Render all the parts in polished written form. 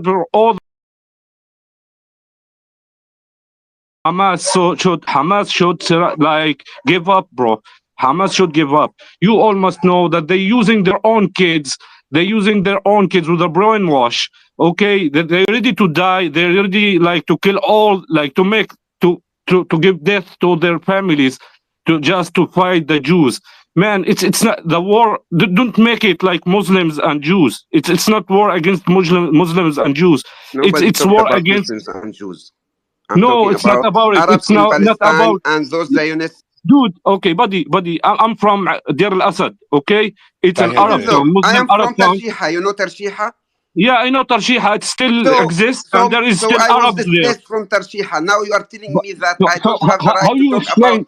for all Hamas should like give up, bro. Hamas should give up. You almost know that they're using their own kids. They're using their own kids with a brainwash. Okay, they're ready to die. They're ready like to kill all, like to make to give death to their families, to just to fight the Jews. Man, it's not the war. Don't make it like Muslims and Jews. It's not war against Muslims and Jews. Nobody It's talked war about against. Muslims and Jews. I'm No, talking it's not about about it. Arabs It's in not Palestine about. and those Zionists. Dude, okay, buddy, I'm from Deir al-Assad, okay? It's I an hear Even Arab that. though town, I Muslim am Arab from town. Tarshiha, you know Tarshiha? Yeah, I know Tarshiha, it still So, exists, so, and there is so still I was Arabs there. displaced from Tarshiha. Now you are telling But, me that so, I so don't have the how right to you talk about explain?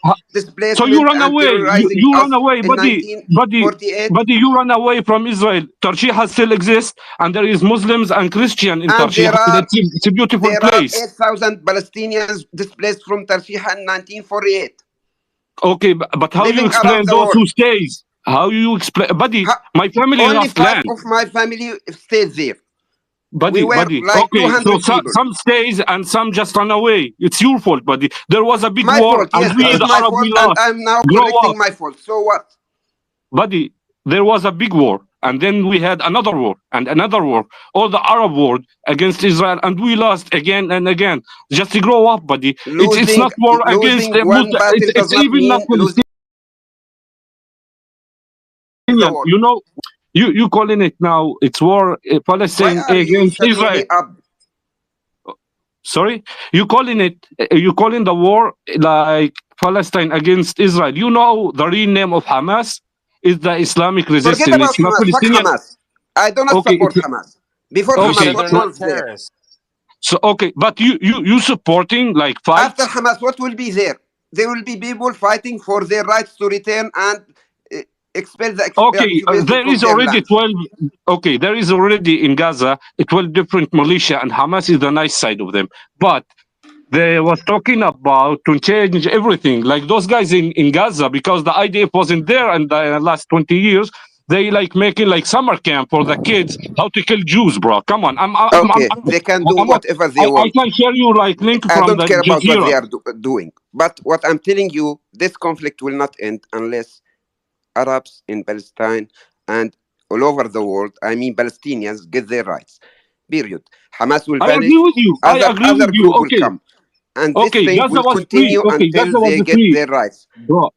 So you displacement run and away, terrorizing you run us away, in buddy, 1948? you run away from Israel. Tarshiha still exists, and there is Muslims and Christian in And Tarshiha. It's a beautiful there are place. 8,000 Palestinians displaced from Tarshiha in 1948. Okay, but how you Living explain around the those world. who stays? How you explain, buddy? Ha- My family Only lost 5 land. of my family stayed there. We Buddy, were buddy. like Okay, so 200 people. some stays and some just run away. It's your fault, buddy. There was a big My war, fault, and yes, we, it is the my Arab, fault, we and lost. I'm now Grow correcting up, my fault. So what? buddy. There was a big war, and then we had another war and another war. All the Arab war against Israel, and we lost again and again. Just to grow up, buddy. It's not war against Losing one Muslim. battle does It's not even not mean losing the Palestinian. war. You know, you calling it now. It's war, Why Palestine are you against shutting Israel. me up? Sorry, you calling it? You calling the war like Palestine against Israel? You know the real name of Hamas is the Islamic Forget Resistance. about It's not Hamas. Fuck Palestinian. Hamas. I do not Okay, support Hamas. Before Okay, You Hamas, said what they're not was there? terrorists. so okay, but you supporting like fights? After Hamas, what will be there? There will be people fighting for their rights to return and expel the Okay, occupation there from is their already land. 12. Okay, there is already in Gaza 12 different militia, and Hamas is the nice side of them. But they was talking about to change everything, like those guys in Gaza, because the IDF wasn't there in the last 20 years. They like making like summer camp for the kids how to kill Jews, bro. Come on, Okay, they can do whatever they I want. can share you like link I from don't the care about what Jazeera. they are doing. But what I'm telling you, this conflict will not end unless Arabs in Palestine and all over the world, I mean Palestinians, get their rights. Period. Hamas will I vanish. agree with you. I agree Other with you. group will Okay, come. And this okay, thing Gaza will was free. continue Okay, until Gaza was they get free, their rights. bro.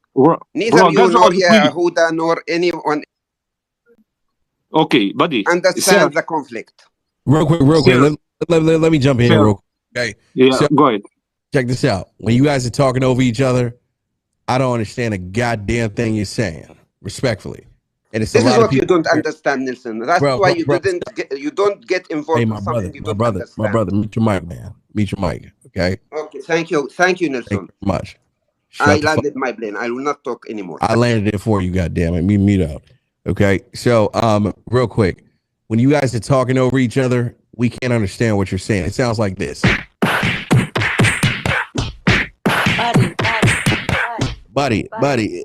Neither Bro, you Gaza nor was free. Yehuda nor anyone Okay, buddy. Sir, understands the conflict. Real quick. Sir. Let me jump in here Sir. real quick. Okay. Yeah, So go ahead. check this out. When you guys are talking over each other, I don't understand a goddamn thing you're saying, respectfully. And it's This a is lot of what you people. don't understand, Nelson. That's Bro, why bro, you don't get involved Hey, in my something brother, you my don't brother, understand. my brother. Mute your mic, man. Mute your mic. Okay. Okay, thank you, Nelson. Thank you very much. I Shut the fuck. landed my plane. I will not talk anymore. I landed it for you. Goddamn it. Mute out. Okay. So, real quick, when you guys are talking over each other, we can't understand what you're saying. It sounds like this. Buddy.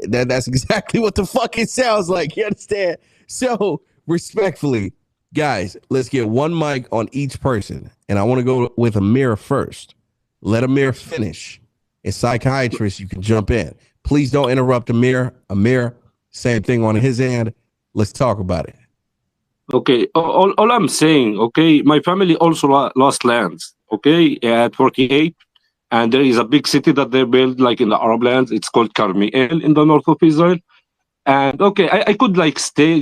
That's exactly what the fuck it sounds like. You understand? So, respectfully, guys, let's get one mic on each person. And I want to go with Amir first. Let Amir finish. As psychiatrist, you can jump in. Please don't interrupt Amir. Amir, same thing on his end. Let's talk about it. Okay, all I'm saying, okay, my family also lost lands, okay, at 48. And there is a big city that they built like in the Arab lands. It's called Carmel in the north of Israel. And okay, I could like stay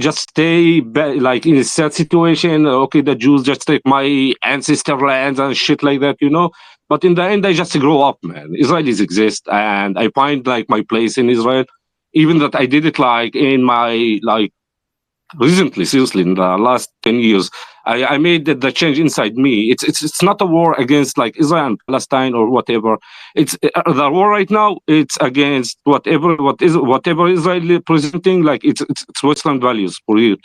like in a sad situation. Okay, the Jews just take my ancestor lands and shit like that, you know. But in the end, I just grow up, man. Israelis exist, and I find like my place in Israel. Even that I did it like in my like recently, seriously, in the last 10 years, I made the change inside me. It's not a war against like Israel and Palestine or whatever. It's the war right now. It's against whatever Israel is presenting. Like it's Western values for real.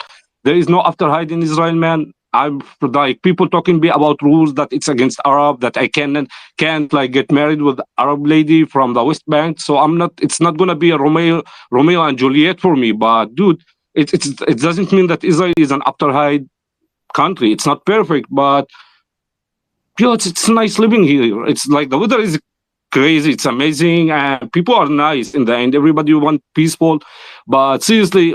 There is no after hide in Israel, man. I'm like people talking me about rules that it's against Arab, that I can't like get married with Arab lady from the West Bank. So I'm not. It's not gonna be a Romeo and Juliet for me. But dude, it doesn't mean that Israel is an apartheid country. It's not perfect, but it's nice living here. It's like the weather is crazy. It's amazing, and people are nice in the end. Everybody want peaceful, but seriously,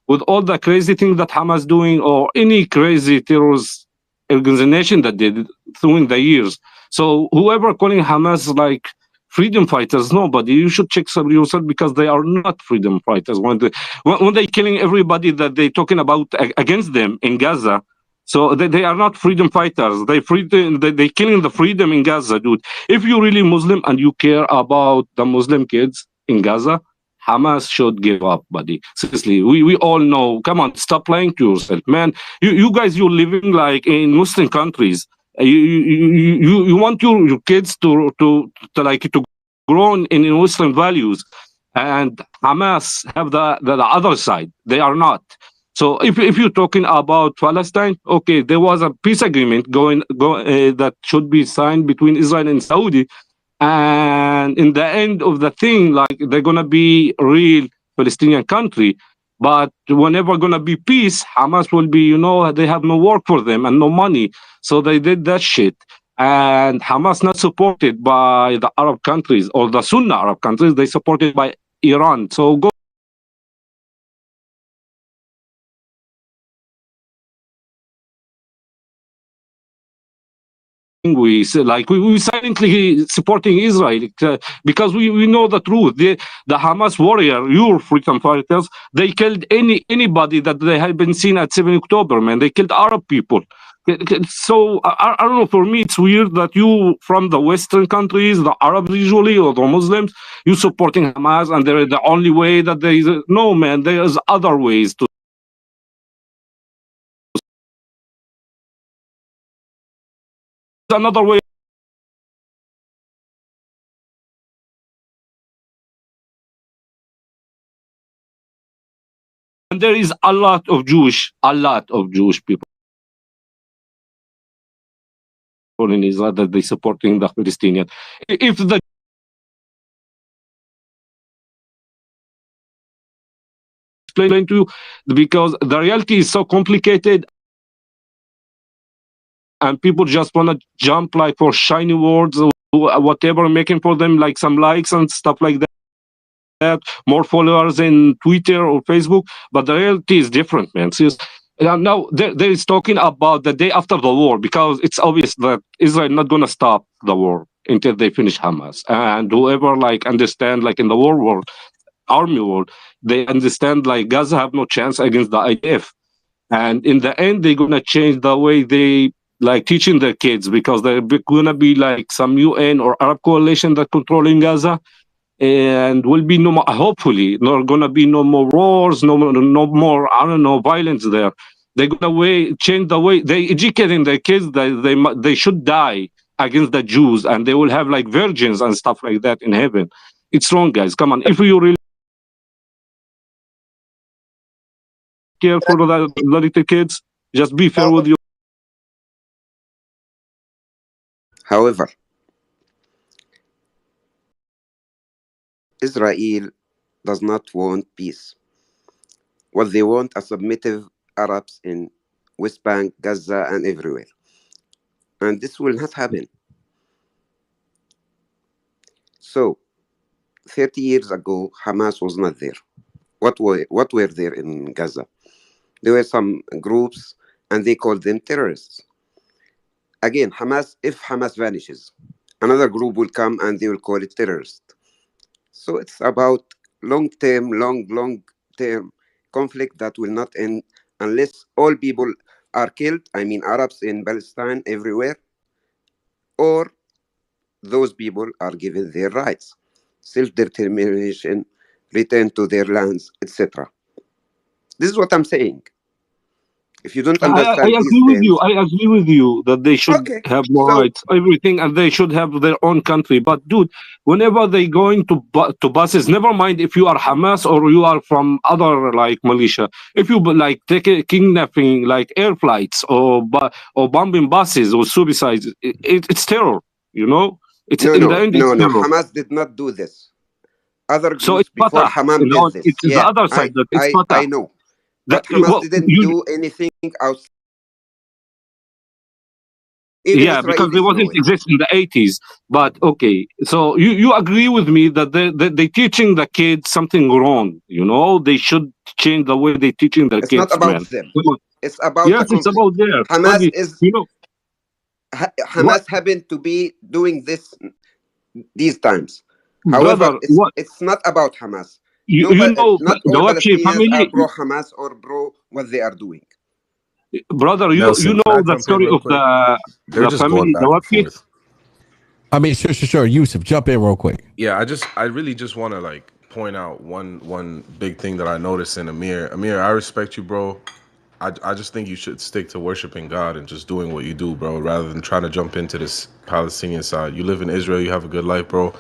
with all the crazy things that Hamas doing or any crazy terrorist organization that did through the years. So whoever calling Hamas like freedom fighters, nobody. You should check yourself because they are not freedom fighters. When they killing everybody that they talking about against them in Gaza. So they are not freedom fighters. They killing the freedom in Gaza, dude. If you're really Muslim and you care about the Muslim kids in Gaza, Hamas should give up, buddy. Seriously, we all know. Come on, stop lying to yourself, man. You guys, you're living like in Muslim countries. You want your kids to like to grow in Muslim values, and Hamas have the other side. They are not. So if you're talking about Palestine, okay, there was a peace agreement that should be signed between Israel and Saudi, and in the end of the thing, like they're gonna be a real Palestinian country. But whenever gonna be peace, Hamas will be, they have no work for them and no money, so they did that shit. And Hamas not supported by the Arab countries or the Sunni Arab countries; they supported by Iran. So go. We silently supporting Israel because we know the truth. The Hamas warrior, your freedom fighters, they killed anybody that they had been seen at 7 October, man. They killed Arab people. So I don't know. For me, it's weird that you from the Western countries, the Arabs usually or the Muslims, you supporting Hamas, and they're the only way that there is. No, man. There is other ways to. Another way. And there is a lot of Jewish people in Israel that they supporting the Palestinian. If the explain to you, because the reality is so complicated, and people just want to jump like for shiny words or whatever, making for them like some likes and stuff like that, more followers in Twitter or Facebook. But the reality is different, man. Seriously. Now there is talking about the day after the war, because it's obvious that Israel not going to stop the war until they finish Hamas. And whoever like understand, like in the war world, army world, they understand like Gaza have no chance against the IDF. And in the end, they're going to change the way they like teaching their kids, because they're going to be like some UN or Arab coalition that controlling Gaza. And will be no more, hopefully, not gonna be no more wars, no more, I don't know, violence there. They're gonna change the way they educating their kids that they should die against the Jews, and they will have like virgins and stuff like that in heaven. It's wrong, guys. Come on, if you really care for the little kids, just be fair with you. However, Israel does not want peace. What they want are submissive Arabs in West Bank, Gaza, and everywhere. And this will not happen. So, 30 years ago, Hamas was not there. What were there in Gaza? There were some groups, and they called them terrorists. Again, if Hamas vanishes, another group will come and they will call it terrorist. So it's about long-term conflict that will not end unless all people are killed. I mean, Arabs in Palestine, everywhere, or those people are given their rights, self-determination, return to their lands, etc. This is what I'm saying. If you don't understand I these agree with terms, you. I agree with you that they should okay. have more So rights, everything, and they should have their own country. But dude, whenever they going to buses, never mind if you are Hamas or you are from other like militia. If you like take a kidnapping, like air flights or bombing buses or suicides, it's terror. It's in the end it's no. terror. Hamas did not do this. Other So groups it's before Fatah. Hamas did this. It's the Yeah, other side that it's I Fatah. know. That But Hamas well, didn't do anything outside Even Yeah, because they Israelis know wasn't it. exist in the 80s. But okay, so you agree with me that they teaching the kids something wrong. You know, they should change the way they teaching their It's not kids, about man. them. Come on. It's about Yes, the it's conflict. about there. Because Hamas is you know what, Hamas happened to be doing this these times. However, brother? What it's not about Hamas. you Nobody, know? not all The Wachi Palestinians are family, pro Hamas or pro what they are doing. brother. You Nelson, can know I the jump in story real of quick? They're the just going family, the back and Wachi. forth. I mean, sure. Yusuf, jump in real quick. Yeah, I really just want to like point out one big thing that I noticed in Amir. Amir, I respect you, bro. I just think you should stick to worshiping God and just doing what you do, bro, rather than trying to jump into this Palestinian side. You live in Israel, you have a good life, bro,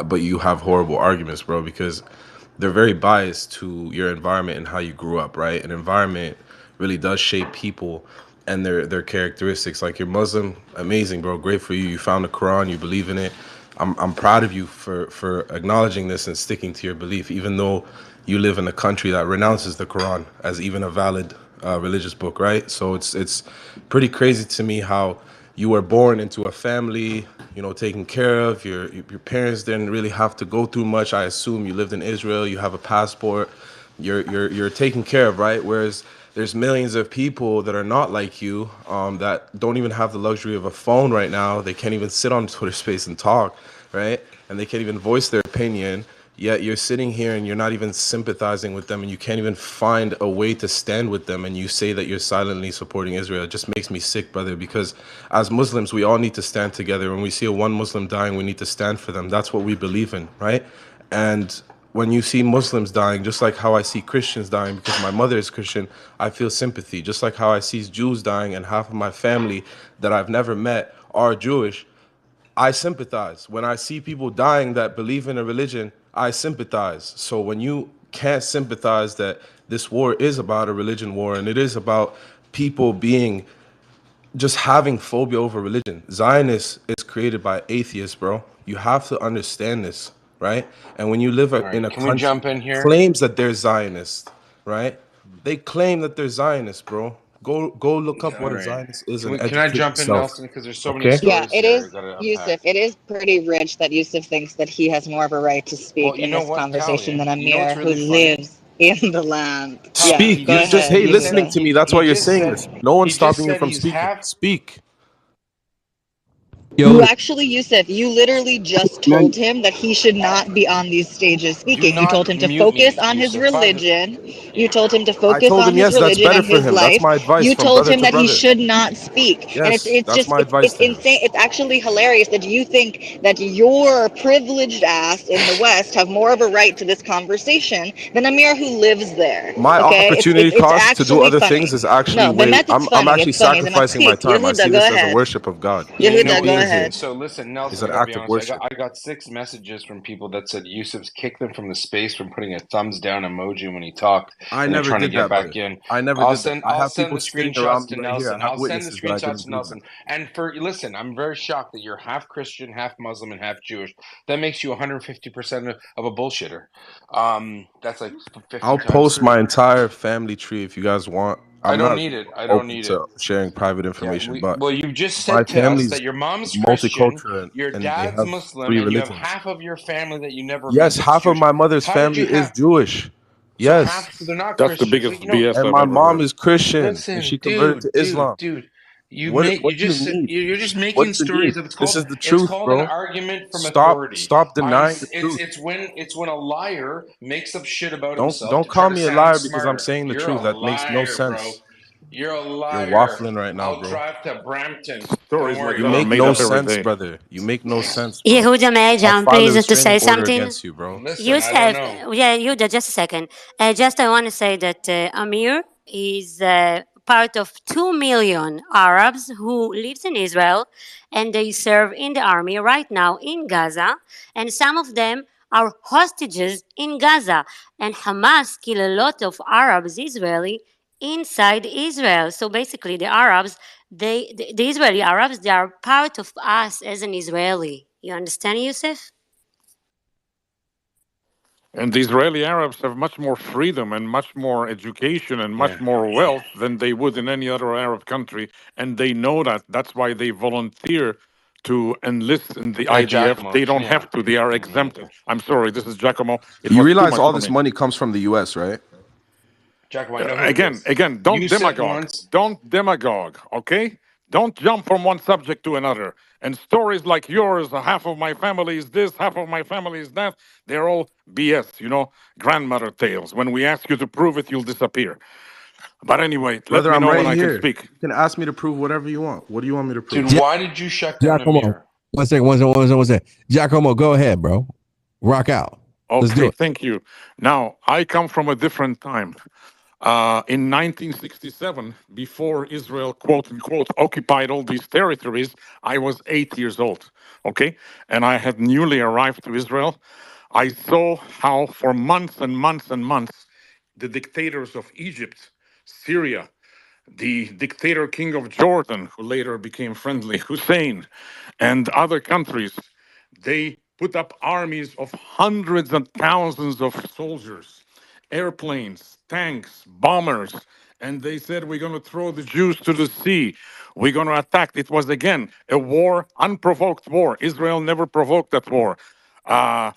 but you have horrible arguments, bro, because they're very biased to your environment and how you grew up, right? An environment really does shape people and their characteristics. Like you're Muslim, amazing, bro, great for you. You found the Quran, you believe in it. I'm proud of you for acknowledging this and sticking to your belief, even though you live in a country that renounces the Quran as even a valid religious book, right? So it's pretty crazy to me how you were born into a family, you know, taken care of. Your parents didn't really have to go through much. I assume you lived in Israel. You have a passport. You're taken care of, right? Whereas there's millions of people that are not like you, that don't even have the luxury of a phone right now. They can't even sit on Twitter Space and talk, right? And they can't even voice their opinion. Yet you're sitting here and you're not even sympathizing with them, and you can't even find a way to stand with them, and you say that you're silently supporting Israel. It just makes me sick, brother, because as Muslims, we all need to stand together. When we see a one Muslim dying, we need to stand for them. That's what we believe in, right? And when you see Muslims dying, just like how I see Christians dying, because my mother is Christian, I feel sympathy. Just like how I see Jews dying, and half of my family that I've never met are Jewish, I sympathize. When I see people dying that believe in a religion, I sympathize. So when you can't sympathize that this war is about a religion war, and it is about people being just having phobia over religion. Zionist is created by atheists, bro. You have to understand this, right? And when you live All right, in a can we country jump in that here? claims that they're Zionist, right? They claim that they're Zionists, bro. Go look up All what a right. Zionist is Can and can I educate jump in, yourself. Nelson? Because there's so many Okay? Yeah, stories it here I is, gotta unpack. Yusuf. It is pretty rich that Yusuf thinks that he has more of a right to Well, speak you in know this what, conversation Talia? than You know what's Amir, who really funny? lives in the land. Talia, Yeah, Speak. he go You're just just said ahead, hey he listening said Yusuf. to me. That's he why you're just saying said this. No one's he just stopping you said from he's speaking. half. Speak. You Yo, actually, Yusuf, you literally just Man, told him that he should not be on these stages Do speaking. You told not him to mute focus me, on his Yusuf. By the religion. You yeah. told him to I focus told on him his yes, that's religion better and for his him. That's life. my advice You from told brother him to that he brother. should not speak. And Yes, it's that's just, my advice it's to him. insane. It's actually hilarious that you think that your privileged ass in the West have more of a right to this conversation than Amir who lives there. My Okay? opportunity It's cost to do actually other things funny. is actually No, way Bemet, it's I'm funny. actually It's funny. sacrificing my Zematzik. time. I see Yehuda, go this as a ahead. worship of God. Yeah, you know Yehuda, what? go Being here ahead. So listen, is Nelson, an I gotta be act of honest. worship. I got 6 messages from people that said Yusuf's kicked them from the space from putting a thumbs down emoji when he talked, I and they're never trying to did get that, back brother. in. I never did that. I I'll have send people the sitting screenshots around to me right here. Nelson. I have I'll send the witnesses that I screenshots didn't to do that. Nelson. And for listen, I'm very shocked that you're half Christian, half Muslim, and half Jewish. That makes you 150% of a bullshitter. That's like 50 I'll times post my 3. entire family tree if you guys want. I I'm don't not need it. I don't open need it. to sharing private Yeah, information, but well, you just my said to us family's that your mom's Christian, multicultural your and they dad's have Muslim, 3 and you have religions. half of your family that you never met Yes, that's half of Jewish. my mother's How did you family is have Jewish. so Yes. half? So they're not That's the Christian. So biggest you know, BS And I've my ever mom heard. is Christian and listen, she converted to Islam. dude. What You do you just need? you're just What making do you need? stories of This is the it's truth, called an bro. argument from Stop authority. stop denying the It's truth. it's when a liar makes up shit about himself Don't to try call to me a sound liar because I'm smarter. saying the You're a truth. That makes no liar, bro. sense. You're a You're liar. waffling right now, I'll bro. drive to Brampton. Don't Stories like worry You that are about make made me. no up every sense, day. brother. You make no sense, bro. Yehuda, may I I'll jump, file a please, to restraining say order something? against you, bro. Listen, I don't Yusuf, know. yeah, Yehuda, just a second. I want to say that Amir is part of 2 million Arabs who lives in Israel, and they serve in the army right now in Gaza, and some of them are hostages in Gaza, and Hamas kill a lot of Arabs, Israeli, inside Israel. So basically, the Israeli Arabs, they are part of us as an Israeli. You understand, Yusuf? And the Israeli Arabs have much more freedom and much more education and much Yeah. more wealth than they would in any other Arab country. And they know that. That's why they volunteer to enlist in the IDF. Giacomo. They don't Yeah. have to. They are Yeah. exempted. I'm sorry. This is Giacomo. It You was too realize much all for this me. money comes from the U.S., right? Giacomo, I know who it Again, is. again, You don't said demagogue. once. Don't demagogue, okay? Don't jump from one subject to another. And stories like yours, half of my family is this, half of my family is that, they're all BS, grandmother tales. When we ask you to prove it, you'll disappear. But anyway, let Brother, me I'm know right when I can here. speak. You can ask me to prove whatever you want. What do you want me to prove? Dude, why did you shut down Giacomo, Amir? one second. Giacomo, go ahead, bro. Rock out. Let's do Okay, it. thank you. Now, I come from a different time. In 1967, before Israel, quote unquote, occupied all these territories, I was 8 years old. Okay. And I had newly arrived to Israel. I saw how, for months and months and months, the dictators of Egypt, Syria, the dictator king of Jordan, who later became friendly, Hussein, and other countries, they put up armies of hundreds and thousands of soldiers, airplanes, tanks, bombers, and they said, we're going to throw the Jews to the sea. We're going to attack. It was, again, a war, unprovoked war. Israel never provoked that war. Uh,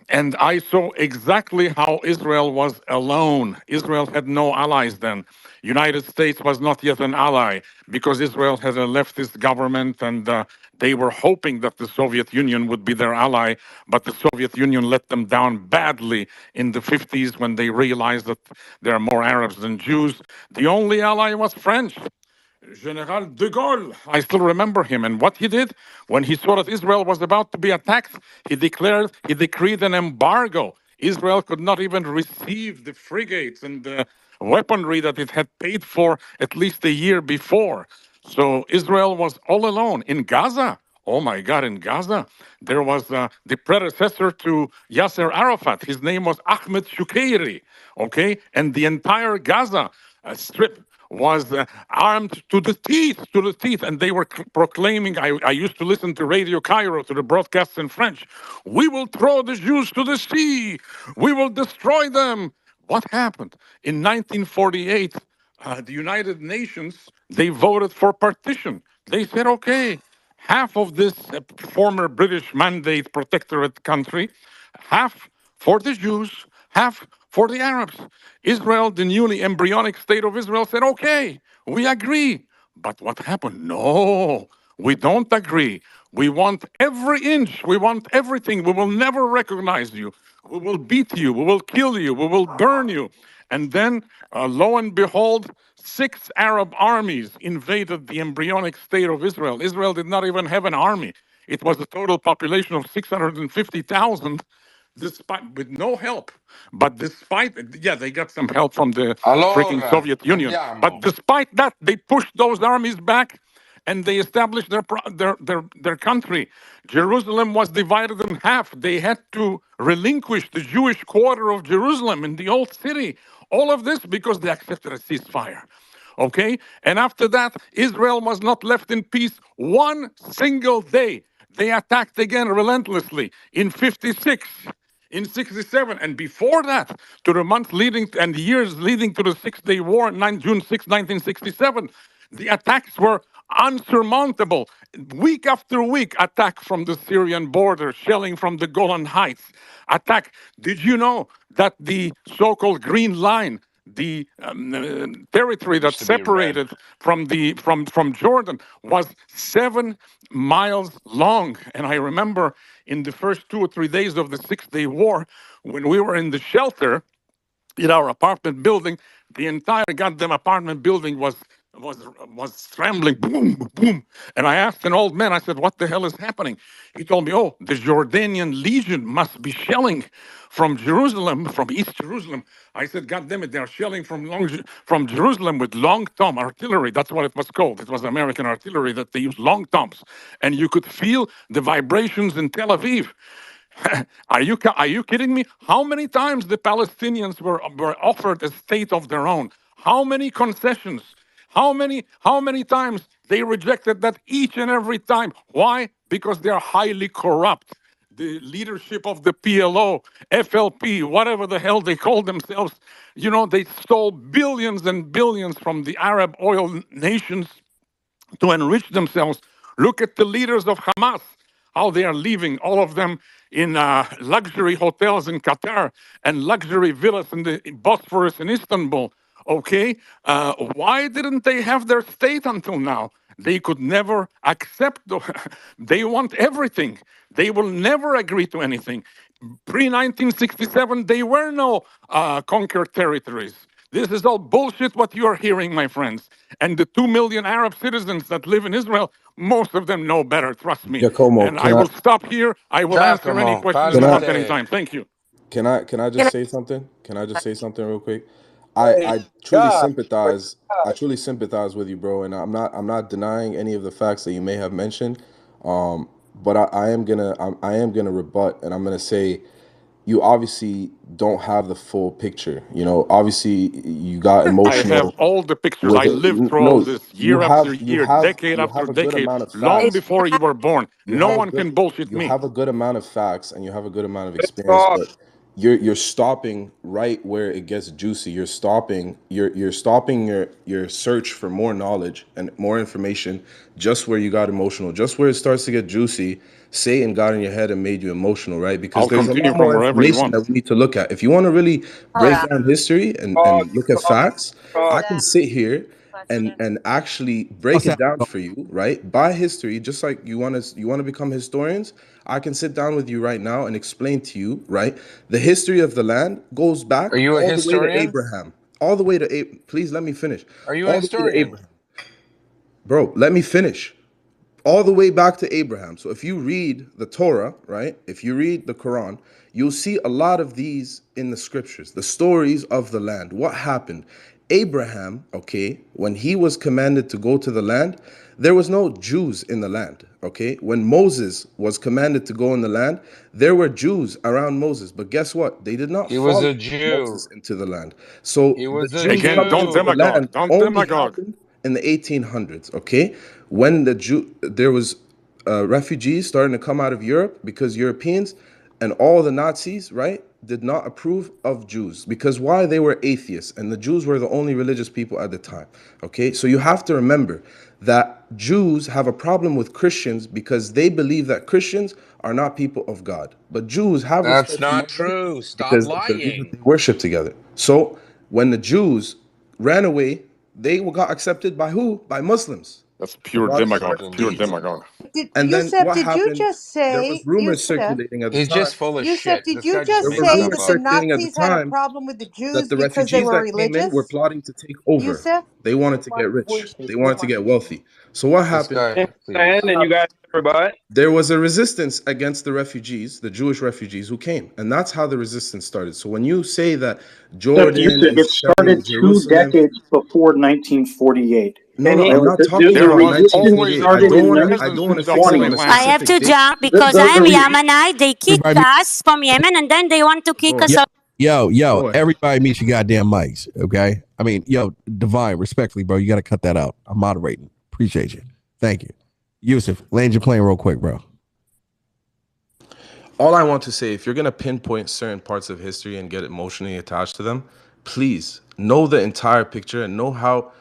and I saw exactly how Israel was alone. Israel had no allies then. United States was not yet an ally because Israel had a leftist government, and they were hoping that the Soviet Union would be their ally, but the Soviet Union let them down badly in the 50s when they realized that there are more Arabs than Jews. The only ally was French. General de Gaulle, I still remember him. And what he did when he saw that Israel was about to be attacked, he decreed an embargo. Israel could not even receive the frigates and the weaponry that it had paid for at least a year before. So Israel was all alone in Gaza. Oh my God, in Gaza, there was the predecessor to Yasser Arafat. His name was Ahmed Shukairi, okay? And the entire Gaza strip was armed to the teeth, and they were proclaiming. I used to listen to Radio Cairo, to the broadcasts in French. We will throw the Jews to the sea. We will destroy them. What happened in 1948? The United Nations, they voted for partition. They said, okay, half of this former British mandate protectorate country, half for the Jews, half for the Arabs. Israel, the newly embryonic state of Israel, said, okay, we agree. But what happened? No, we don't agree. We want every inch. We want everything. We will never recognize you. We will beat you. We will kill you. We will burn you. And then, lo and behold, 6 Arab armies invaded the embryonic state of Israel. Israel did not even have an army. It was a total population of 650,000, despite with no help. But despite, yeah, they got some help from the freaking Allora, Soviet Union. But andiamo. despite that, they pushed those armies back and they established their country. Jerusalem was divided in half. They had to relinquish the Jewish quarter of Jerusalem in the old city. All of this because they accepted a ceasefire. Okay? And after that, Israel was not left in peace one single day. They attacked again relentlessly in 56, in 67, and before that, to the months leading and years leading to the Six-Day War, June 6, 1967. The attacks were unsurmountable. Week after week, attack from the Syrian border, shelling from the Golan Heights. Attack. Did you know that the so-called Green Line, the territory that Used to be red. separated from Jordan, was 7 miles long? And I remember in the first 2 or 3 days of the Six-Day War, when we were in the shelter in our apartment building, the entire goddamn apartment building was was trembling, boom, boom. And I asked an old man, I said, what the hell is happening? He told me, oh, the Jordanian Legion must be shelling from Jerusalem, from East Jerusalem. I said, God damn it, they're shelling from Jerusalem with long tom artillery. That's what it was called. It was American artillery that they used, long toms. And you could feel the vibrations in Tel Aviv. Are you kidding me? How many times the Palestinians were offered a state of their own? How many concessions? How many times they rejected that each and every time? Why? Because they are highly corrupt. the leadership of the PLO, FLP, whatever the hell they call themselves, they stole billions and billions from the Arab oil nations to enrich themselves. Look at the leaders of Hamas, how they are living, all of them in luxury hotels in Qatar and luxury villas in the Bosphorus in Istanbul. Okay, why didn't they have their state until now? They could never accept. They want everything. They will never agree to anything. Pre 1967, there were no conquered territories. This is all bullshit what you are hearing, my friends. And the 2 million Arab citizens that live in Israel, most of them know better, trust me. Giacomo, And I will stop here. I will answer any Giacomo, questions can you I want Palestine. anytime. Thank you. can I just say something? Can I just say something real quick? I truly sympathize. I truly sympathize with you, bro, and I'm not denying any of the facts that you may have mentioned. But I am gonna rebut, and I'm gonna say you obviously don't have the full picture. Obviously you got I have emotional all the pictures. with I it. lived through all No, this year after year, decade you after have a good decade, amount of long facts. before you were born. You No have one good can bullshit you me. have a good amount of facts and you have a good amount of experience, but you're stopping right where it gets juicy. You're stopping your search for more knowledge and more information just where you got emotional, just where it starts to get juicy. Satan got in your head and made you emotional, right? Because I'll there's a continue lot from more wherever you information want. that we need to look at. If you want to really break down history and look at facts, I can sit here and actually break it down for you, right? By history, just like you want to become historians, I can sit down with you right now and explain to you, right? The history of the land goes back Are you a all the way to historian? Abraham. All the way to please let me finish. Are you a All the way to historian? Abraham. Bro, let me finish. All the way back to Abraham. So if you read the Torah, right? If you read the Quran, you'll see a lot of these in the scriptures, the stories of the land. What happened? Abraham, okay, when he was commanded to go to the land, there was no Jews in the land, okay? When Moses was commanded to go in the land, there were Jews around Moses. But guess what? They did not He was follow a Jew. Moses into the land. So He the was a Jews Again, coming don't into the Jew. demagogue. land Don't only demagogue. happened in the 1800s, okay? When there was refugees starting to come out of Europe because Europeans and all the Nazis, right, did not approve of Jews. Because why? They were atheists, and the Jews were the only religious people at the time. Okay, so you have to remember that Jews have a problem with Christians because they believe that Christians are not people of God. But Jews have That's respect not among them true. Stop because they believe that lying. they worship together. So when the Jews ran away, they got accepted by who? By Muslims. That's They pure got demagogue. accepted as Pure Indeed. Muslims. demagogue. And then what Did you happened? just There was say, rumors circulating at the He's time. just full of Yusuf, shit. did This you guy just There just were makes say stuff rumors that the up. circulating at the Nazis had a time problem with the that Jews the because they refugees were that came in were religious? plotting to take over. Yusuf? They wanted to get rich. They wanted to get wealthy. So what This happened? guy, please. And you guys rebut. There was a resistance against the refugees, the Jewish refugees who came, and that's how the resistance started. So when you say that Except Jordan Yusuf, it is telling started 2 Jerusalem, decades before 1948. no, It I'm was not talking the There about was resistance always 1948. started in I resistance don't want in to the fixate Holy on a I Land. have specific to date. jump because I am the Yemenite. They kicked Everybody, us from Yemen and then they want to kick us Go, yo, out. yo, go ahead. everybody meet your goddamn mics, okay? I mean, yo, Divine, respectfully, bro, you got to cut that out. I'm moderating. Appreciate you. Thank you. Yusuf, land your plane real quick, bro. All I want to say, if you're going to pinpoint certain parts of history and get emotionally attached to them, please know the entire picture and know how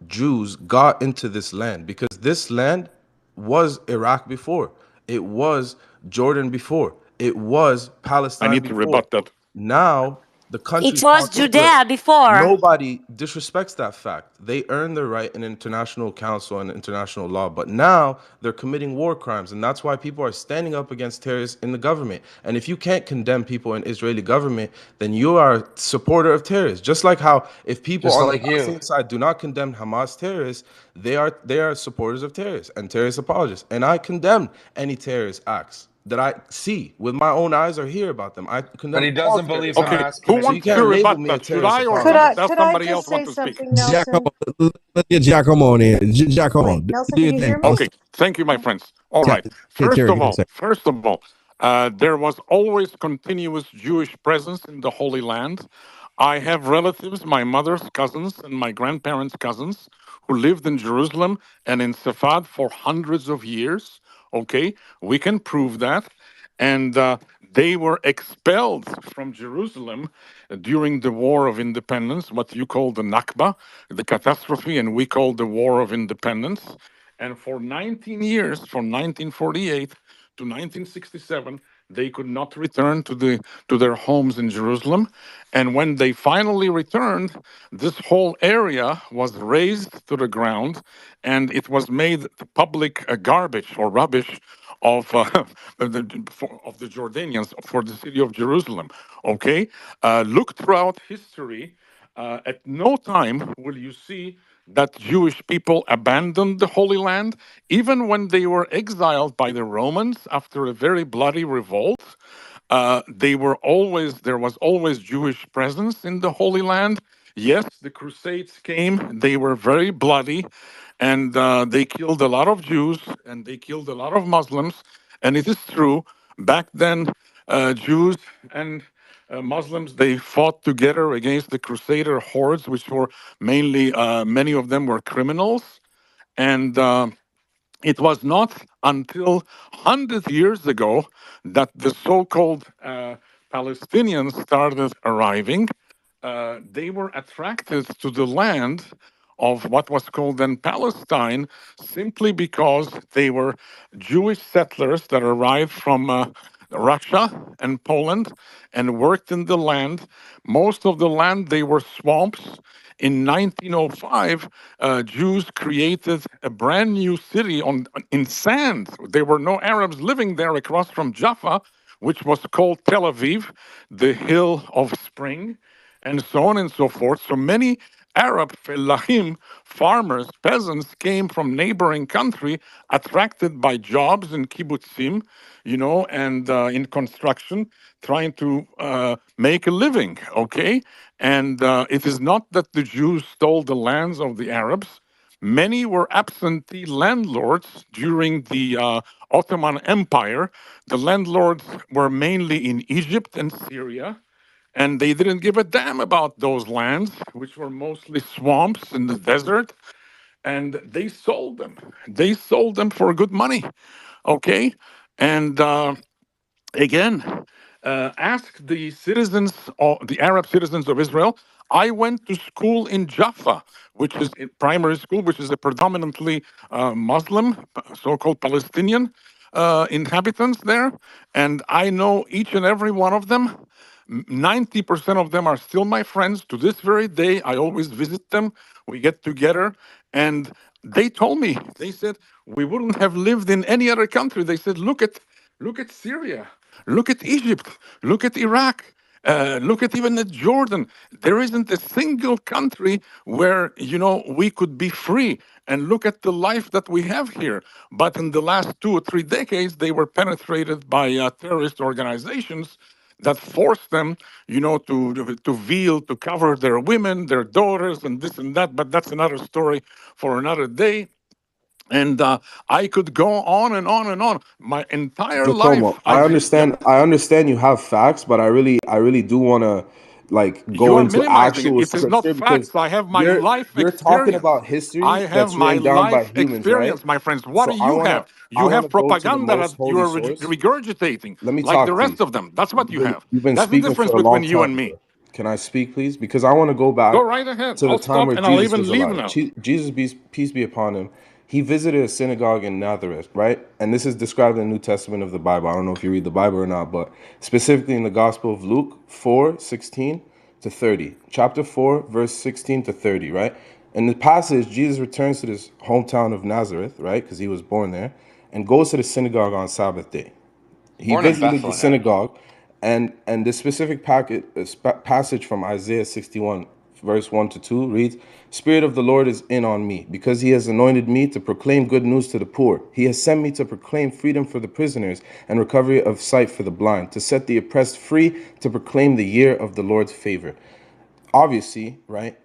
Jews got into this land, because this land was Iraq before. It was Jordan before. It was I Palestine need to before. rebut that. Now the It country's was called Israel. Judea before. Nobody disrespects that fact. They earned their right in international council and international law, but now they're committing war crimes, and that's why people are standing up against terrorists in the government. And if you can't condemn people in Israeli government, then you are a supporter of terrorists. Just like how if people Just on the like you. Palestinian side do not condemn Hamas terrorists, they are supporters of terrorists and terrorist apologists. And I condemn any terrorist acts that I see with my own eyes or hear about them. I But condemn he all doesn't believe terrorist acts. Okay, Hamas who So you committed wants to can't label rebut me a that? Should terrorist I or apologist. does Could I somebody just else want say to speak? something, Nelson? Giacomo, let's get Giacomo on in. Giacomo, Wait, Nelson, do can your you thing, hear bro. me? Okay, thank you, my friends. All right. Terry, give me a second. First of all, there was always continuous Jewish presence in the Holy Land. I have relatives, my mother's cousins and my grandparents' cousins, who lived in Jerusalem and in Safad for hundreds of years. Okay, we can prove that. and they were expelled from Jerusalem during the War of Independence, what you call the Nakba, the catastrophe, and we call the War of Independence. And for 19 years, from 1948 to 1967, they could not return to their homes in Jerusalem. And when they finally returned, this whole area was razed to the ground, and it was made public garbage or rubbish of of the Jordanians for the city of Jerusalem. Okay, look throughout history. At no time will you see that Jewish people abandoned the Holy Land, even when they were exiled by the Romans after a very bloody revolt. There was always Jewish presence in the Holy Land. Yes, the Crusades came, they were very bloody, and they killed a lot of Jews and they killed a lot of Muslims. And it is true, back then, Jews and Muslims, they fought together against the Crusader hordes, which were mainly, many of them were criminals. And it was not until 100 years ago that the so-called Palestinians started arriving. They were attracted to the land of what was called then Palestine simply because they were Jewish settlers that arrived from Russia and Poland and worked in the land. Most of the land, they were swamps. In 1905, Jews created a brand new city in sand. There were no Arabs living there across from Jaffa, which was called Tel Aviv, the hill of spring, and so on and so forth. So many Arab fellahim, farmers, peasants, came from neighboring country, attracted by jobs in kibbutzim, and in construction, trying to make a living. Okay, and it is not that the Jews stole the lands of the Arabs. Many were absentee landlords during the Ottoman Empire. The landlords were mainly in Egypt and Syria, and they didn't give a damn about those lands, which were mostly swamps in the desert, and they sold them. They sold them for good money, okay? And again, ask the the Arab citizens of Israel. I went to school in Jaffa, which is a primary school, which is a predominantly Muslim, so-called Palestinian inhabitants there, and I know each and every one of them. 90% of them are still my friends to this very day. I always visit them. We get together, and they told me, they said, we wouldn't have lived in any other country. They said, look at Syria, look at Egypt, look at Iraq, look at even at Jordan. There isn't a single country where we could be free. And look at the life that we have here. But in the last 2 or 3 decades, they were penetrated by terrorist organizations that forced them, to veil, to cover their women, their daughters, and this and that. But that's another story for another day. And I could go on and on and on. My entire life, I understand you have facts, but I really do want to you go are into minimizing actual it. It is not scripture because facts. I have my life you're talking experience. about history I have that's my written down by life humans, right? experience, my friends. What do So you have? You have go to the propaganda most that you holy are source. regurgitating, Let me like talk, the rest please. of them. That's what you have. You've been That's the speaking for difference a between long you time, and me. brother. Can I speak, please? Because I want to go back Go right ahead. to the I'll time stop where and I'll Jesus even was leave alive. now. Jesus, peace be upon him, he visited a synagogue in Nazareth, right? And this is described in the New Testament of the Bible. I don't know if you read the Bible or not, but specifically in the Gospel of Luke 4:16 to 30. Chapter 4, verse 16 to 30, right? In the passage, Jesus returns to his hometown of Nazareth, right? Because he was born there, and goes to the synagogue on Sabbath day. He Born in visited the Bethlehem. synagogue, and the specific passage from Isaiah 61, verse 1 to 2 reads, Spirit of the Lord is in on me, because he has anointed me to proclaim good news to the poor. He has sent me to proclaim freedom for the prisoners and recovery of sight for the blind, to set the oppressed free, to proclaim the year of the Lord's favor. Obviously, right?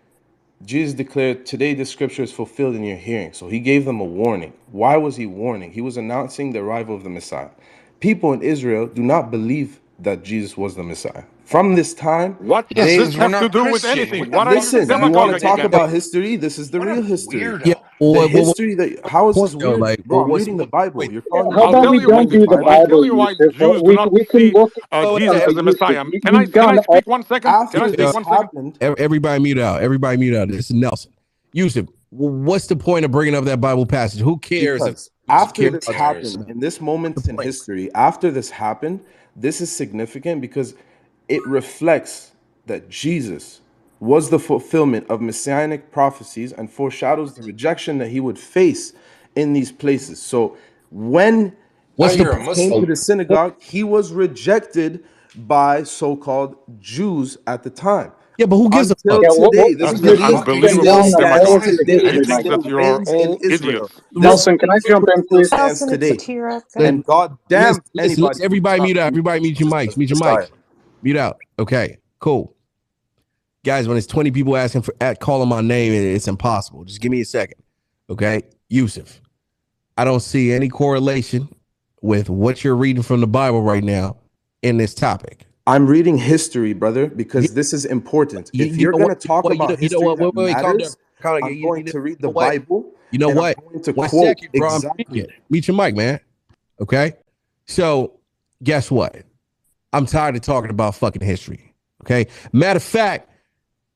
Jesus declared, today this scripture is fulfilled in your hearing. So he gave them a warning. Why was he warning? He was announcing the arrival of the Messiah. People in Israel do not believe that Jesus was the Messiah. From this time, what does this have to do with anything? What are you listen, you want to talk about history? This is the real history. Weirdo. What history that how is point this though? weird, Like, bro? I'm what's reading the what Bible. point? You're calling me How I'll about weird. tell we you why don't I'm the do reading the the I'll Bible. tell Bible, you why Yusuf? Jews do not We can see look Oh, Jesus as the Yusuf. Messiah. You've Can gone I speak 1 second? Can I After speak this 1 second? happened, everybody mute out. Everybody mute out. This is Nelson. Yusuf, what's the point of bringing up that Bible passage? Who cares? because after Care this about happened, the in this moment in point? history, after this happened, this is significant because it reflects that Jesus was the fulfillment of messianic prophecies and foreshadows the rejection that he would face in these places. So when Now What's the you're a Jesus came to Muslim. the synagogue, he was rejected by so-called Jews at the time. yeah? But who gives a Until fuck? Yeah, today, this is That's the Yusuf, reason it been unbelievable still down a stands very demagogue. specific today. I way, It think Michael. still that you are reigns in all Israel. idiots. This Nelson, can I jump movement in, still please? stands Nelson, it's today. Atira. Go Let's And ahead. God damn let's anybody who does everybody not mute out. believe Everybody mute your Jesus mics. as the Mute your Messiah. mics. Mute out. Okay, cool. Guys, when it's 20 people asking for calling my name, it's impossible. Just give me a second. Okay, Yusuf. I don't see any correlation with what you're reading from the Bible right now in this topic. I'm reading history, brother, because this is important. If You you're know going to what? talk about You know history what? that Wait, calm down. matters, Calm down. I'm going You to read the know what? Bible You know and I'm what? going to 1 quote second, bro. I'm exactly. speaking. Meet your mic, man. Okay. So, guess what? I'm tired of talking about fucking history. Okay. Matter of fact,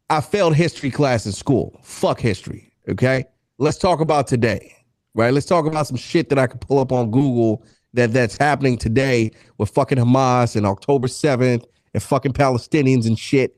I failed history class in school. Fuck history. Okay. Let's talk about today. Right. Let's talk about some shit that I could pull up on Google that's happening today with fucking Hamas and October 7th and fucking Palestinians and shit.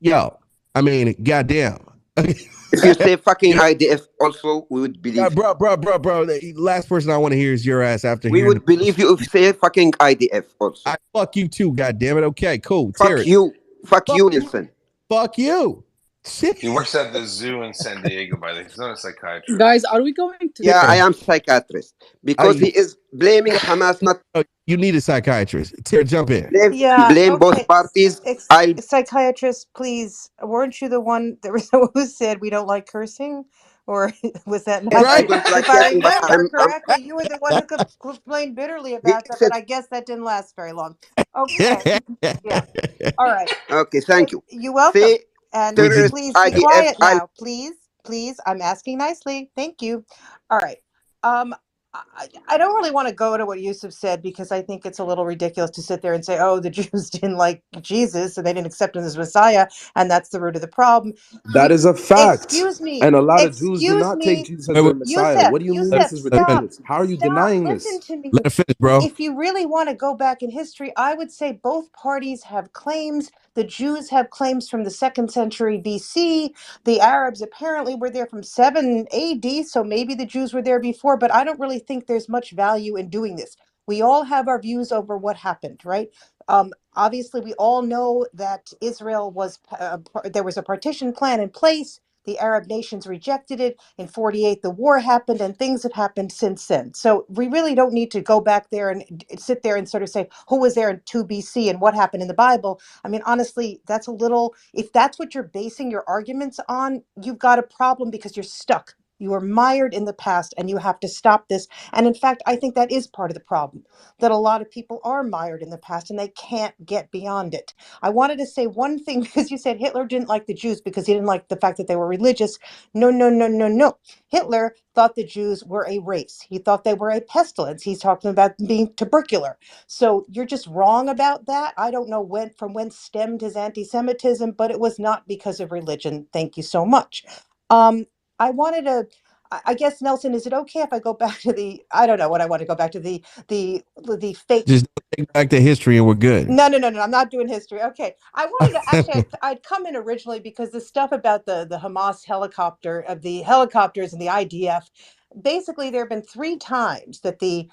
Yo, I mean, goddamn. If you say fucking You know, IDF also, we would believe you. bro. The last person I want to hear is your ass after We hearing would believe you if you say fucking IDF also. I fuck you too, goddamn it. Okay, cool. Fuck Terry. you. Fuck Fuck you, Nelson. Fuck you. Shit. He works at the zoo in San Diego, by the way. He's not a psychiatrist. Guys, are we going to? Yeah, I am psychiatrist because he is blaming Hamas, not You need a psychiatrist. Terry, jump in. Yeah. blame both Okay. parties. I'll Psychiatrist, please. Weren't you the one that was who said we don't like cursing, or was that not? yes, I Right? don't like If I cursing, but remember I'm correctly, you were the one who complained bitterly he about that. said But I guess that didn't last very long. Okay. Yeah. All right. okay, thank you. You're welcome. Say And terrorist please be IDF, quiet I'll now. Please. I'm asking nicely. Thank you. All right. Um, I don't really want to go to what Yusuf said because I think it's a little ridiculous to sit there and say, oh, the Jews didn't like Jesus and they didn't accept him as Messiah, and that's the root of the problem. That is a fact. Excuse me. And a lot of Jews do Excuse not take me. Jesus as their Messiah. What do you mean this is Stop. ridiculous? How are you Stop. denying Listen this? to me. Let her finish, bro. If you really want to go back in history, I would say both parties have claims. The Jews have claims from the 2nd century BC. The Arabs apparently were there from 7 AD, so maybe the Jews were there before, but I don't really think there's much value in doing this. We all have our views over what happened, right? Obviously, we all know that Israel was, there was a partition plan in place. The Arab nations rejected it. In 48, the war happened, and things have happened since then. So we really don't need to go back there and sit there and sort of say, who was there in 2 BC and what happened in the Bible? I mean, honestly, that's a little, if that's what you're basing your arguments on, you've got a problem because you're stuck. You are mired in the past and you have to stop this. And in fact, I think that is part of the problem, that a lot of people are mired in the past and they can't get beyond it. I wanted to say one thing because you said Hitler didn't like the Jews because he didn't like the fact that they were religious. No. Hitler thought the Jews were a race. He thought they were a pestilence. He's talking about them being tubercular. So you're just wrong about that. I don't know from when stemmed his anti-Semitism, but it was not because of religion. Thank you so much. I wanted to, I guess, Nelson, is it okay if I go back to I don't know what I want to go back to the fake. Just take back the history and we're good. No. I'm not doing history. Okay. I wanted to actually, I'd come in originally because the stuff about the Hamas helicopter, of the helicopters and the IDF, basically there have been 3 times that the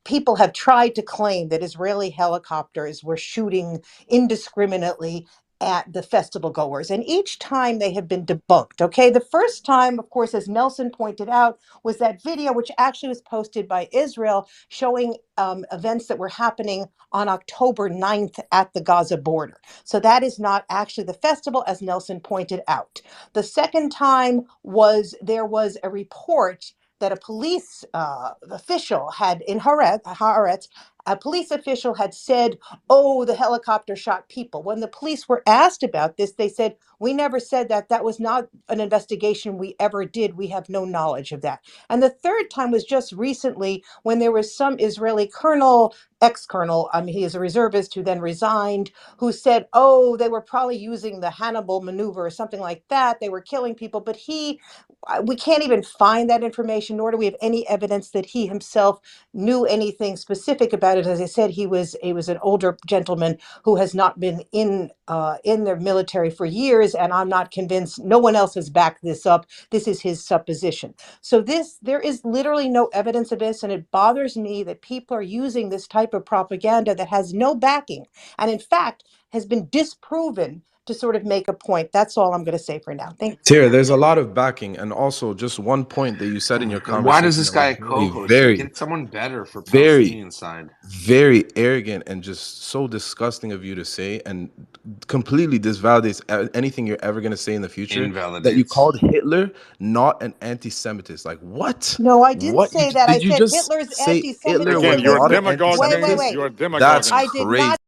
people have tried to claim that Israeli helicopters were shooting indiscriminately at the festival goers. And each time they have been debunked. Okay. The first time, of course, as Nelson pointed out, was that video, which actually was posted by Israel, showing events that were happening on October 9th at the Gaza border. So that is not actually the festival, as Nelson pointed out. The second time there was a report that a police official had in Haaretz a police official had said, oh, the helicopter shot people. When the police were asked about this, they said, we never said that. That was not an investigation we ever did. We have no knowledge of that. And the third time was just recently when there was some Israeli colonel, ex-colonel, he is a reservist who then resigned, who said, oh, they were probably using the Hannibal maneuver or something like that. They were killing people. But we can't even find that information, nor do we have any evidence that he himself knew anything specific about it. As I said, he was an older gentleman who has not been in the military for years, and I'm not convinced. No one else has backed this up. This is his supposition. So there is literally no evidence of this, and it bothers me that people are using this type of propaganda that has no backing, and in fact has been disproven to sort of make a point. That's all I'm going to say for now. Thank you. Tira, there's a lot of backing, and also just one point that you said in your conversation. Why does this that was guy a co-host? very, Get someone better for very, Palestinian side. very arrogant and just so disgusting of you to say, and completely disvalidates anything you're ever going to say in the future. Invalidates. That you called Hitler not an anti-Semitist. Like what? No, I didn't What? say that. I Did you said just Hitler's say Hitler anti-Semitism was Again, you're a was not an demagogue, wait, Vince. anti-Semitist? You're a demagogue. That's I did crazy. not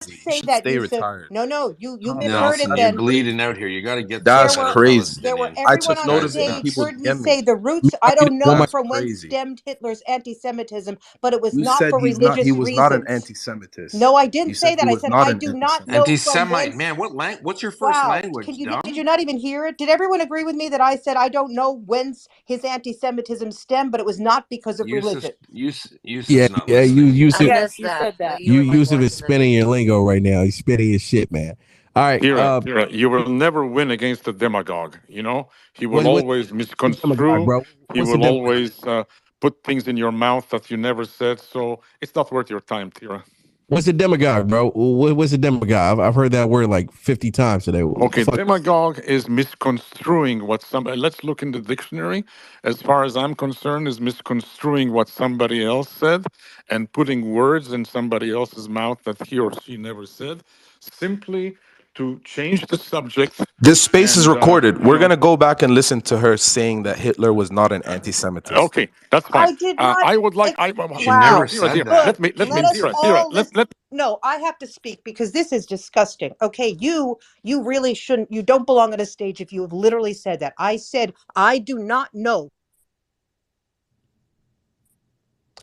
You say should that, stay Yusuf. retired. No, you misheard it Nelson, you're then. bleeding out here. You got to get That's some better crazy. There were Palestinian. I everyone took on notice Guy's and stage nuts. people heard me DM me. say the roots. I don't know That's from whence crazy. stemmed Hitler's anti-Semitism, but it was You not said for he religious was not an reasons. anti-Semitist. No, I You didn't said say he that. I was said not I an do not know anti-Semitist. from Anti-Semite, whence. man. What's your first Wow, language, did dumb? you not even hear it? Did everyone agree with me that I said I don't know whence his anti-Semitism stemmed, but it was not because of religion? Yusuf's Yeah, not yeah. listening. Yusuf, Yes, you said that. Yusuf is spinning your lingo right now. He's spinning his shit, man. All right. Tira, you will never win against a demagogue. You know, he will always demagogue, misconstrue. bro? He What's a will demagogue? always put things in your mouth that you never said. So it's not worth your time, Tira. What's a demagogue, bro? What's a demagogue? I've heard that word like 50 times today. Okay, demagogue is misconstruing what somebody. Let's look in the dictionary. As far as I'm concerned, is misconstruing what somebody else said and putting words in somebody else's mouth that he or she never said, simply to change the subject. This space is And, recorded. you We're know- gonna go back and listen to her saying that Hitler was not an anti-Semitist. Okay, that's fine. I did not. I would like. She never said Tira, that. let me. Let us Tira, all let. No, I have to speak because this is disgusting. Okay, you really shouldn't. You don't belong on a stage if you have literally said that. I said I do not know.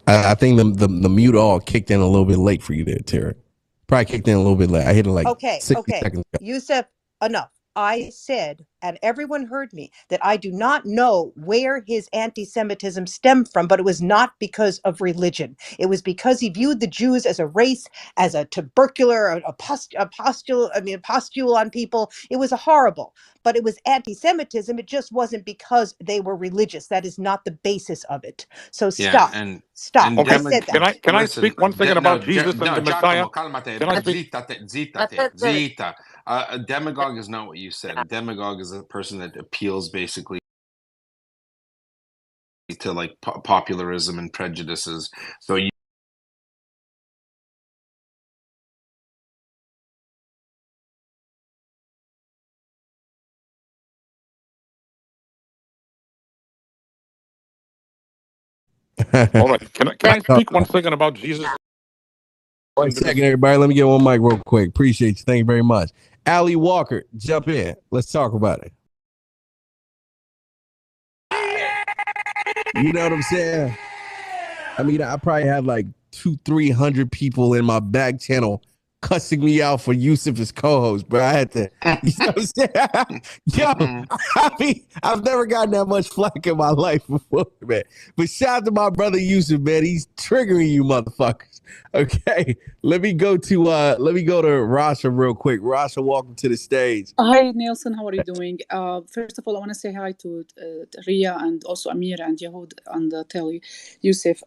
I think the mute all kicked in a little bit late for you there, Tara. Probably kicked in a little bit late. I hit it like 60 seconds ago. Yusuf, enough. I said, and everyone heard me, that I do not know where his anti-Semitism stemmed from, but it was not because of religion. It was because he viewed the Jews as a race, as a tubercular, a pustule on people. It was horrible, but it was anti-Semitism. It just wasn't because they were religious. That is not the basis of it. So stop. Stop. And I said that. Can I speak 1 second about Jesus and the Messiah? Calmate, Can I speak? Zita. A demagogue is not what you said. A demagogue is a person that appeals basically to like popularism and prejudices. So you. All right. Can I speak 1 second about Jesus? 1 second, everybody. Let me get one mic real quick. Appreciate you. Thank you very much. Allie Walker, jump in. Let's talk about it. You know what I'm saying? I mean, I probably have like 200-300 people in my back channel cussing me out for Yusuf as co-host, but I had to, you know what I'm saying? Yo, I mean, I've never gotten that much flack in my life before, man. But shout out to my brother Yusuf, man. He's triggering you motherfuckers. Okay, let me go to Rasha real quick. Rasha, welcome to the stage. Hi, Nelson. How are you doing? First of all, I want to say hi to Ria and also Amir and Yahud and Telly, Yusuf.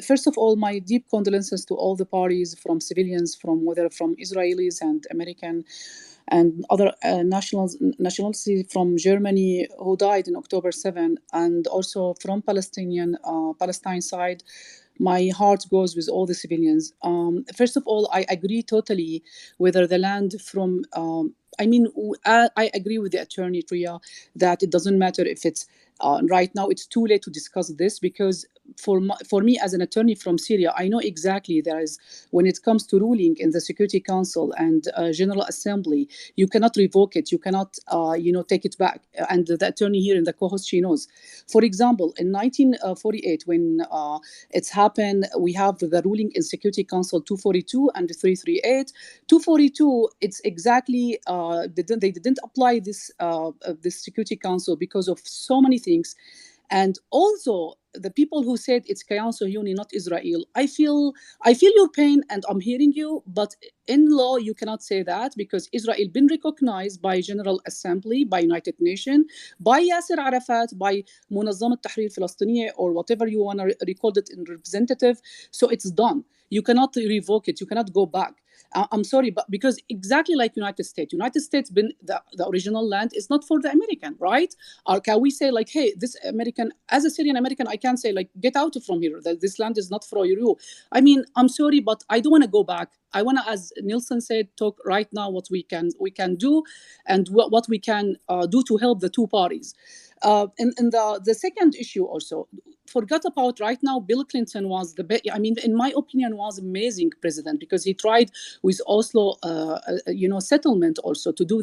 First of all, my deep condolences to all the parties, from civilians, from Israelis and American and other nationality from Germany who died in October 7, and also from Palestine side. My heart goes with all the civilians. First of all, I agree totally whether the land from I mean, I agree with the attorney, Priya, that it doesn't matter if it's right now, it's too late to discuss this, because for me as an attorney from Syria, I know exactly there is, when it comes to ruling in the Security Council and General Assembly, you cannot revoke it, you cannot, take it back. And the attorney here in the co-host, she knows. For example, in 1948, when it's happened, we have the ruling in Security Council 242 and 338. 242, it's exactly, they didn't apply this Security Council because of so many things. And also the people who said it's Kayan Sohyuni, not Israel, I feel your pain and I'm hearing you, but in law you cannot say that, because Israel been recognized by General Assembly, by United Nations, by Yasser Arafat, by Munazzamat Tahrir Palestiniya, or whatever you want to recall it in representative. So it's done. You cannot revoke it. You cannot go back. I'm sorry, but because exactly like United States been the original land is not for the American, right? Or can we say like, hey, this American, as a Syrian American, I can say like, get out from here. That this land is not for you. I mean, I'm sorry, but I don't want to go back. I want to, as Nielsen said, talk right now what we can do, and what we can do to help the two parties. And the second issue also, forgot about right now, Bill Clinton was I mean, in my opinion, was amazing president, because he tried with Oslo, settlement also to do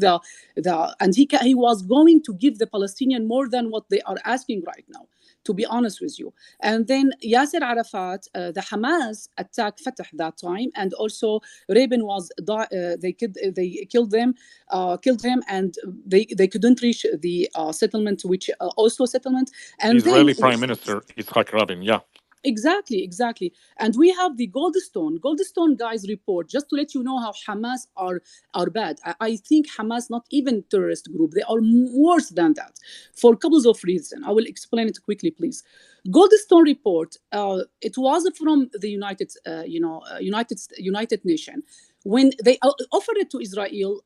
and he was going to give the Palestinian more than what they are asking right now, to be honest with you. And then Yasser Arafat, the Hamas attacked Fatah that time, and also Rabin was they killed him, and they couldn't reach the settlement, which Oslo settlement, and Israeli then Prime Minister Yitzhak Rabin, yeah. Exactly. And we have the Goldstone guys report, just to let you know how Hamas are bad. I think Hamas not even terrorist group. They are worse than that for couples of reasons. I will explain it quickly, please. Goldstone report, it was from the United Nations. When they offered it to Israel,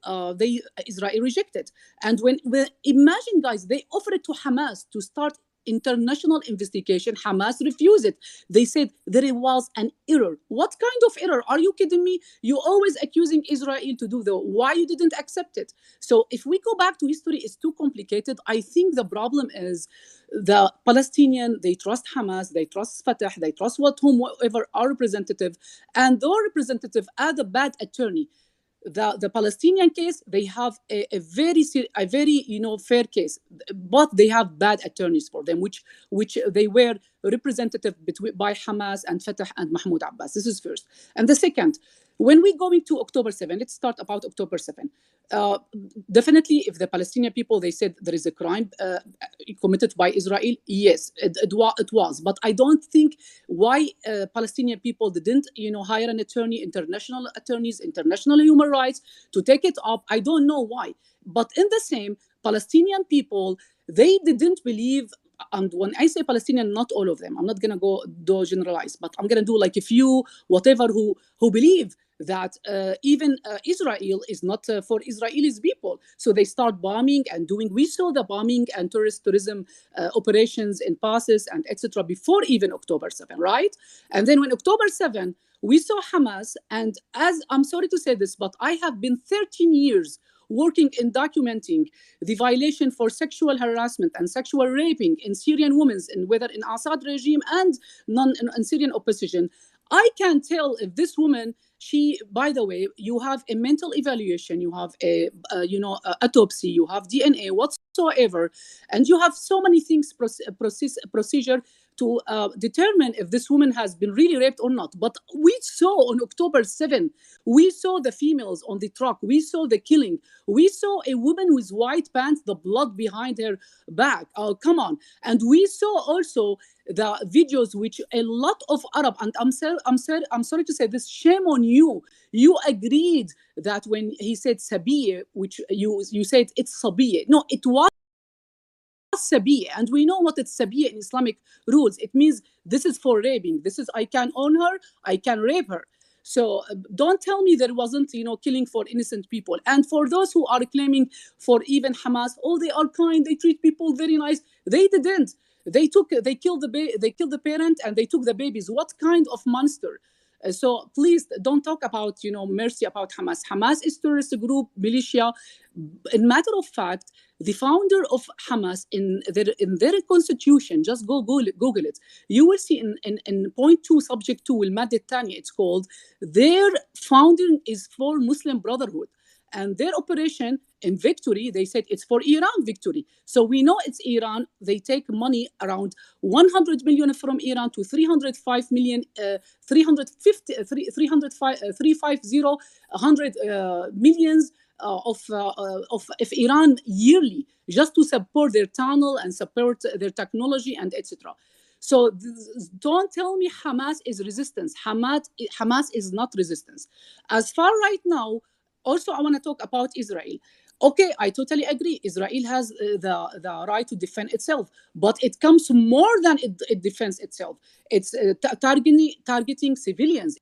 Israel rejected. And when imagine, guys, they offered it to Hamas to start international investigation. Hamas refused it. They said there was an error. What kind of error? Are you kidding me? You always accusing Israel to do the. Why you didn't accept it? So if we go back to history, it's too complicated. I think the problem is the Palestinian, they trust Hamas, they trust Fatah, they trust whoever our representative, and their representative are the bad attorney. The Palestinian case, they have a very fair case, but they have bad attorneys for them, which they were representative by Hamas and Fatah and Mahmoud Abbas. This is first. And the second, when we go into October 7, let's start about October 7. Definitely, if the Palestinian people, they said there is a crime committed by Israel, yes, it was. But I don't think why Palestinian people didn't, hire an attorney, international attorneys, international human rights to take it up. I don't know why. But in the same, Palestinian people, they didn't believe. And when I say Palestinian, not all of them, I'm not going to do generalize, but I'm going to do like a few, whatever, who believe that even Israel is not for Israelis people. So they start bombing and doing, we saw the bombing and tourism operations in passes and etc. before even October 7, right? And then when October 7, we saw Hamas, and as I'm sorry to say this, but I have been 13 years working in documenting the violation for sexual harassment and sexual raping in Syrian women, and whether in Assad regime and non-Syrian opposition. I can tell if this woman, she, by the way, you have a mental evaluation, you have a autopsy, you have DNA whatsoever, and you have so many things procedure to determine if this woman has been really raped or not. But we saw on October 7, we saw the females on the truck, we saw the killing, we saw a woman with white pants, the blood behind her back. Oh, come on. And we saw also the videos which a lot of Arab, and I'm sorry to say this, shame on you. You agreed that when he said Sabiye, which you said it's Sabiye. No, it was Sabiye, and we know what it's Sabiye in Islamic rules. It means this is for raping. This is, I can own her, I can rape her. So don't tell me there wasn't, killing for innocent people. And for those who are claiming for even Hamas, oh, they are kind, they treat people very nice. They didn't. They killed the parent and they took the babies. What kind of monster? So please don't talk about, mercy about Hamas. Hamas is terrorist group, militia. In matter of fact, the founder of Hamas in their constitution, just go Google it. You will see in point 2, subject 2, المادة الثانية, it's called, their founding is for Muslim Brotherhood. And their operation in victory, they said it's for Iran victory. So we know it's Iran. They take money around 100 million from Iran to 305 million, 350, 350, 100 millions of Iran yearly, just to support their tunnel and support their technology and etc. So don't tell me Hamas is resistance. Hamas is not resistance. As far right now, also I want to talk about Israel. Okay, I totally agree. Israel has the right to defend itself, but it comes more than it defends itself. It's targeting civilians.